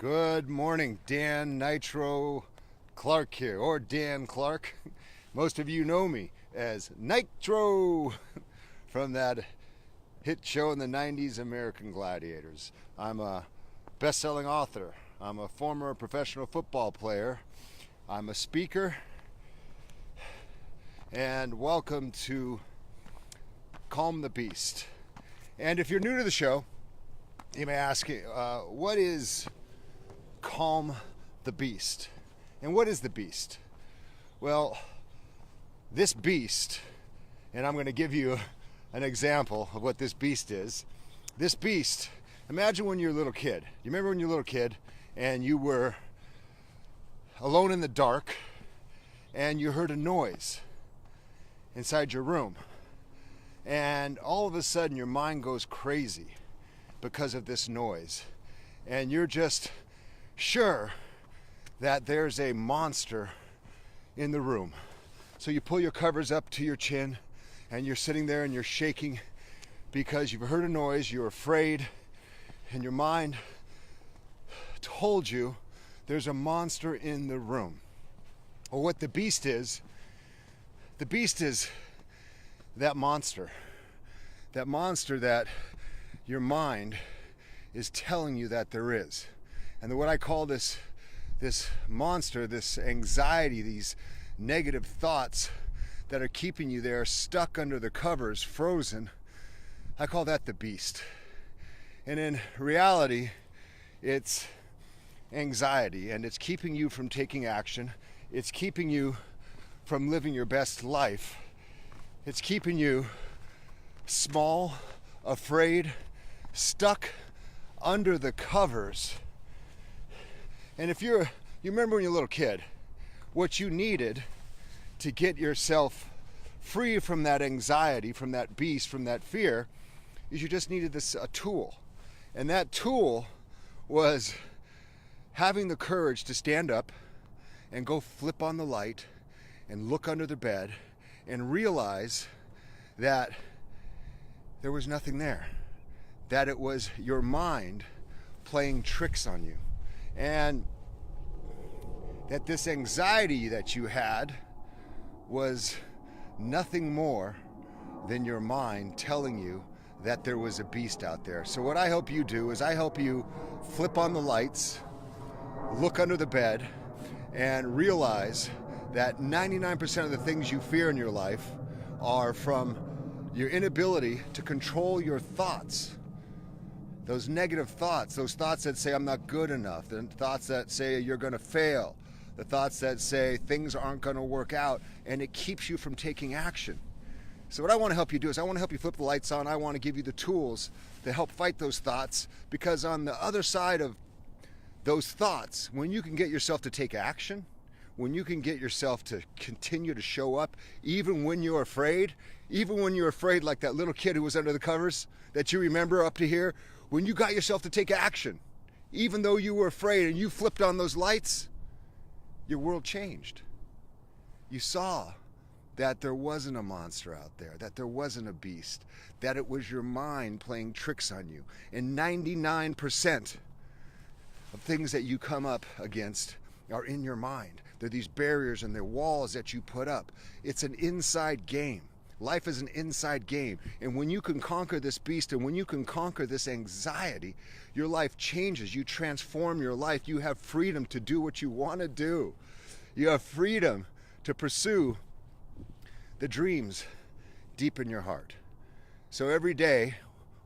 Good morning, Dan Nitro Clark here, or Dan Clark. Most of you know me as Nitro from that hit show in the 90s, American Gladiators. I'm a best-selling author. I'm a former professional football player. I'm a speaker. And welcome to Calm the Beast. And if you're new to the show, you may ask, what is Calm the Beast? And what is the beast? Well, this beast, and I'm going to give you an example of what this beast is. This beast, imagine when you're a little kid. You remember when you were a little kid and you were alone in the dark and you heard a noise inside your room. And all of a sudden your mind goes crazy because of this noise. And you're just sure that there's a monster in the room. So you pull your covers up to your chin and you're sitting there and you're shaking because you've heard a noise, you're afraid, and your mind told you there's a monster in the room. Well, what the beast is that monster that your mind is telling you that there is. And what I call this monster, this anxiety, these negative thoughts that are keeping you there stuck under the covers, frozen, I call that the beast. And in reality, it's anxiety, and it's keeping you from taking action. It's keeping you from living your best life. It's keeping you small, afraid, stuck under the covers. And if you remember when you were a little kid, what you needed to get yourself free from that anxiety, from that beast, from that fear, is you just needed a tool. And that tool was having the courage to stand up and go flip on the light and look under the bed and realize that there was nothing there, that it was your mind playing tricks on you, and that this anxiety that you had was nothing more than your mind telling you that there was a beast out there. So what I hope you do is I help you flip on the lights, look under the bed, and realize that 99% of the things you fear in your life are from your inability to control your thoughts. Those negative thoughts, those thoughts that say I'm not good enough, the thoughts that say you're going to fail, the thoughts that say things aren't going to work out, and it keeps you from taking action. So what I want to help you do is I want to help you flip the lights on. I want to give you the tools to help fight those thoughts, because on the other side of those thoughts, when you can get yourself to take action, when you can get yourself to continue to show up, even when you're afraid like that little kid who was under the covers that you remember up to here, when you got yourself to take action, even though you were afraid and you flipped on those lights, your world changed. You saw that there wasn't a monster out there, that there wasn't a beast, that it was your mind playing tricks on you. And 99% of things that you come up against are in your mind. They're these barriers and they're walls that you put up. It's an inside game. Life is an inside game. And when you can conquer this beast and when you can conquer this anxiety, your life changes. You transform your life. You have freedom to do what you want to do. You have freedom to pursue the dreams deep in your heart. So every day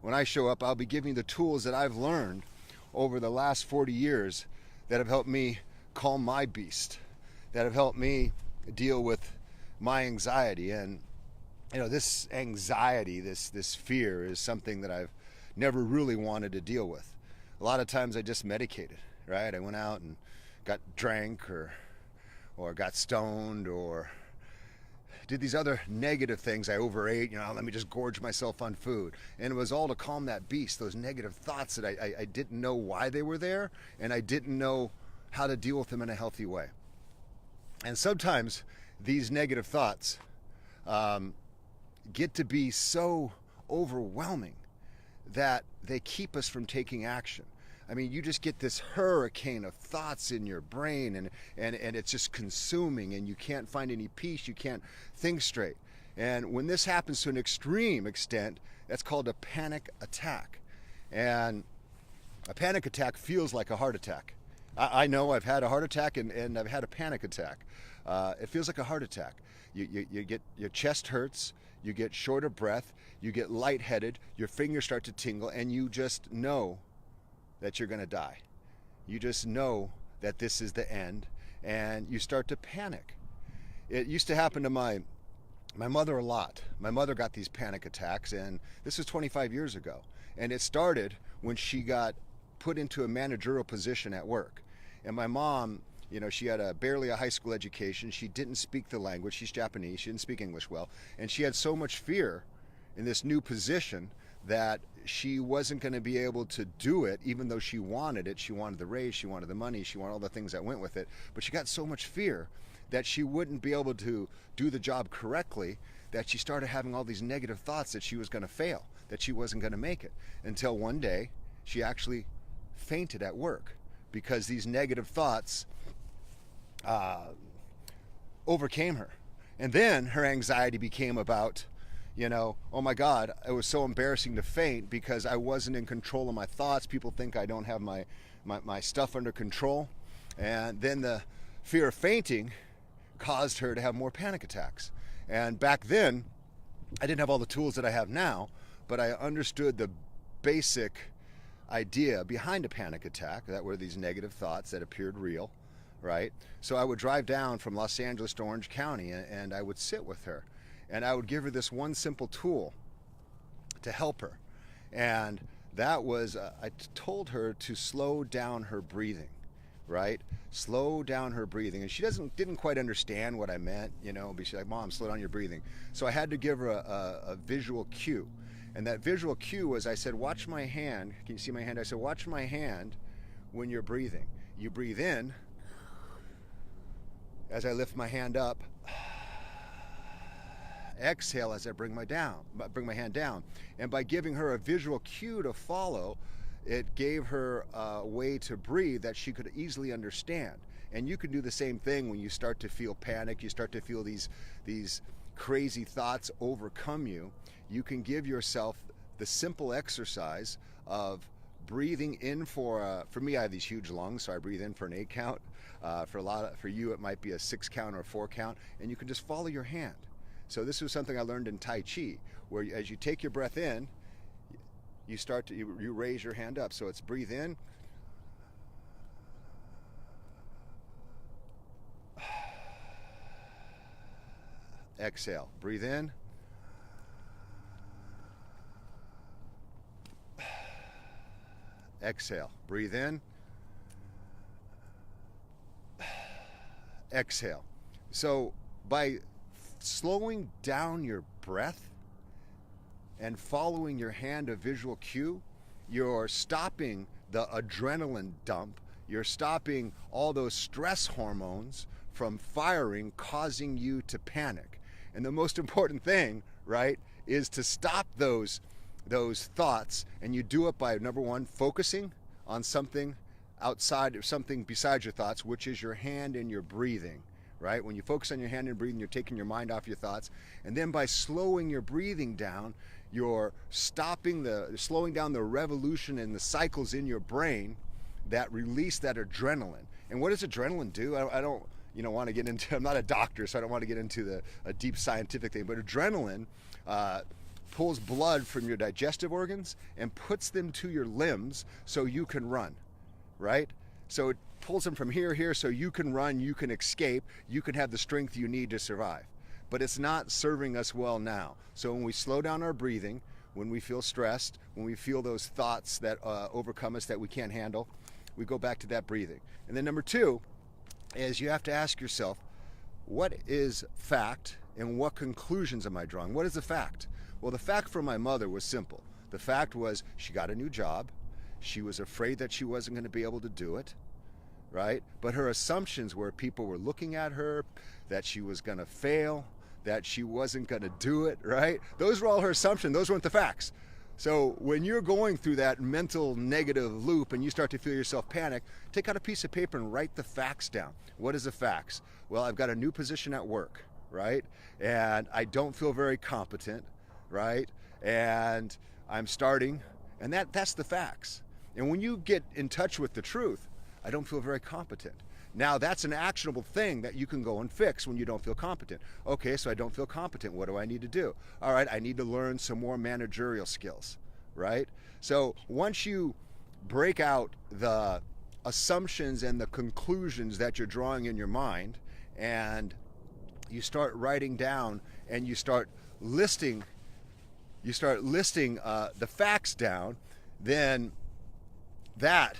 when I show up, I'll be giving the tools that I've learned over the last 40 years that have helped me calm my beast, that have helped me deal with my anxiety. And this anxiety, this fear is something that I've never really wanted to deal with. A lot of times I just medicated, right? I went out and got drank or got stoned or did these other negative things. I overate, let me just gorge myself on food. And it was all to calm that beast, those negative thoughts that I didn't know why they were there, and I didn't know how to deal with them in a healthy way. And sometimes these negative thoughts get to be so overwhelming that they keep us from taking action. I mean, you just get this hurricane of thoughts in your brain, and it's just consuming, and you can't find any peace. You can't think straight. And when this happens to an extreme extent, that's called a panic attack. And a panic attack feels like a heart attack. I know I've had a heart attack and I've had a panic attack. It feels like a heart attack. You get, your chest hurts, you get short of breath, you get lightheaded, your fingers start to tingle, and you just know that you're going to die. You just know that this is the end, and you start to panic. It used to happen to my mother a lot. My mother got these panic attacks, and this was 25 years ago. And it started when she got put into a managerial position at work. And my mom, you know, she had barely a high school education. She didn't speak the language. She's Japanese. She didn't speak English well. And she had so much fear in this new position that she wasn't going to be able to do it, even though she wanted it. She wanted the raise, she wanted the money, she wanted all the things that went with it. But she got so much fear that she wouldn't be able to do the job correctly, that she started having all these negative thoughts that she was going to fail, that she wasn't going to make it. Until one day, she actually fainted at work because these negative thoughts overcame her. And then her anxiety became about, you know, oh my God, it was so embarrassing to faint because I wasn't in control of my thoughts. People think I don't have my stuff under control. And then the fear of fainting caused her to have more panic attacks. And back then, I didn't have all the tools that I have now, but I understood the basic idea behind a panic attack, that were these negative thoughts that appeared real, right? So I would drive down from Los Angeles to Orange County, and I would sit with her, and I would give her this one simple tool to help her. And that was, I told her to slow down her breathing, right? Slow down her breathing. And she didn't quite understand what I meant, you know, but she's like, Mom, slow down your breathing. So I had to give her a visual cue. And that visual cue was, I said, watch my hand. Can you see my hand? I said, watch my hand when you're breathing. You breathe in. As I lift my hand up, exhale as I bring my hand down. And by giving her a visual cue to follow, it gave her a way to breathe that she could easily understand. And you can do the same thing when you start to feel panic, you start to feel these crazy thoughts overcome you. You can give yourself the simple exercise of breathing in for me, I have these huge lungs, so I breathe in for an 8 count. For you, it might be a 6 count or a 4 count, and you can just follow your hand. So this was something I learned in Tai Chi, where as you take your breath in, you raise your hand up. So it's breathe in, exhale, breathe in, exhale, breathe in, exhale. So by slowing down your breath and following your hand, a visual cue, you're stopping the adrenaline dump. You're stopping all those stress hormones from firing, causing you to panic. And the most important thing, right, is to stop those thoughts. And you do it by, number one, focusing on something outside, or something besides your thoughts, which is your hand and your breathing. Right? When you focus on your hand and breathing, you're taking your mind off your thoughts. And then by slowing your breathing down, you're slowing down the revolution and the cycles in your brain that release that adrenaline. And what does adrenaline do? I don't, want to get into, I'm not a doctor, so I don't want to get into a deep scientific thing, but adrenaline pulls blood from your digestive organs and puts them to your limbs so you can run, right? So it pulls them from here, so you can run, you can escape, you can have the strength you need to survive. But it's not serving us well now. So when we slow down our breathing, when we feel stressed, when we feel those thoughts that overcome us that we can't handle, we go back to that breathing. And then number 2 is you have to ask yourself, what is fact and what conclusions am I drawing? What is the fact? Well, the fact for my mother was simple. The fact was she got a new job. She was afraid that she wasn't going to be able to do it. Right? But her assumptions were people were looking at her, that she was going to fail, that she wasn't going to do it, right? Those were all her assumptions. Those weren't the facts. So when you're going through that mental negative loop and you start to feel yourself panic, take out a piece of paper and write the facts down. What is the facts? Well, I've got a new position at work, right? And I don't feel very competent, right? And I'm starting, and that's the facts. And when you get in touch with the truth, I don't feel very competent. Now that's an actionable thing that you can go and fix when you don't feel competent. Okay, so I don't feel competent. What do I need to do? All right, I need to learn some more managerial skills, right? So once you break out the assumptions and the conclusions that you're drawing in your mind, and you start writing down and you start listing the facts down, then that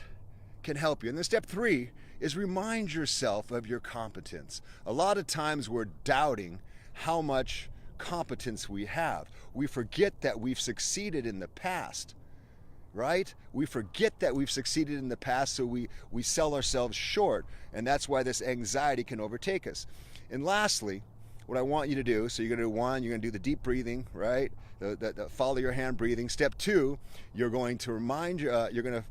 can help you. And then step 3 is remind yourself of your competence. A lot of times we're doubting how much competence we have. We forget that we've succeeded in the past, right? We forget that we've succeeded in the past, so we sell ourselves short, and that's why this anxiety can overtake us. And lastly, what I want you to do, so you're going to do 1, you're going to do the deep breathing, right? The follow your hand breathing. Step 2, you're going to you're going to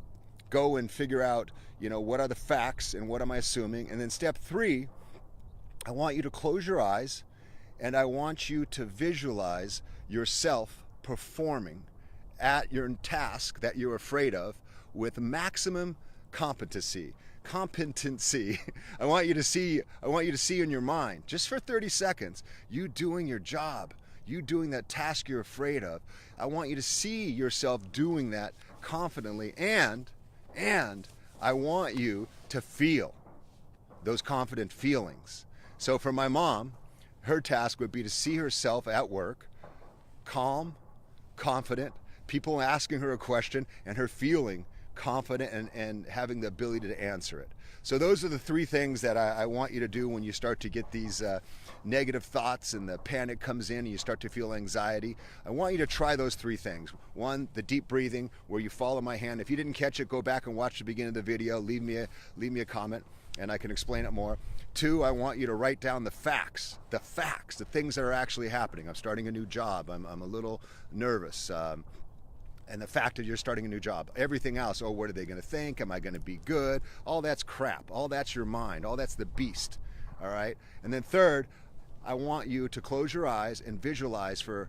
go and figure out, what are the facts and what am I assuming? And then step 3, I want you to close your eyes and I want you to visualize yourself performing at your task that you're afraid of with maximum competency. I want you to see in your mind, just for 30 seconds, you doing your job, you doing that task you're afraid of. I want you to see yourself doing that confidently, and I want you to feel those confident feelings. So for my mom, her task would be to see herself at work, calm, confident, people asking her a question, and her feeling confident and having the ability to answer it. So those are the 3 things that I want you to do when you start to get these negative thoughts and the panic comes in and you start to feel anxiety. I want you to try those 3 things. 1, the deep breathing, where you follow my hand. If you didn't catch it, go back and watch the beginning of the video. Leave me a comment and I can explain it more. 2, I want you to write down the facts, the things that are actually happening. I'm starting a new job. I'm a little nervous. And the fact that you're starting a new job. Everything else, what are they going to think? Am I going to be good? All that's crap. All that's your mind. All that's the beast. All right? And then 3rd, I want you to close your eyes and visualize for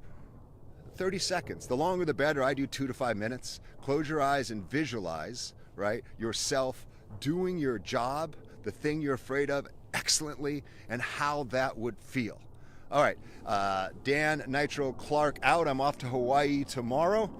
30 seconds. The longer the better. I do 2 to 5 minutes. Close your eyes and visualize, right, yourself doing your job, the thing you're afraid of, excellently, and how that would feel. All right, Dan Nitro Clark out. I'm off to Hawaii tomorrow.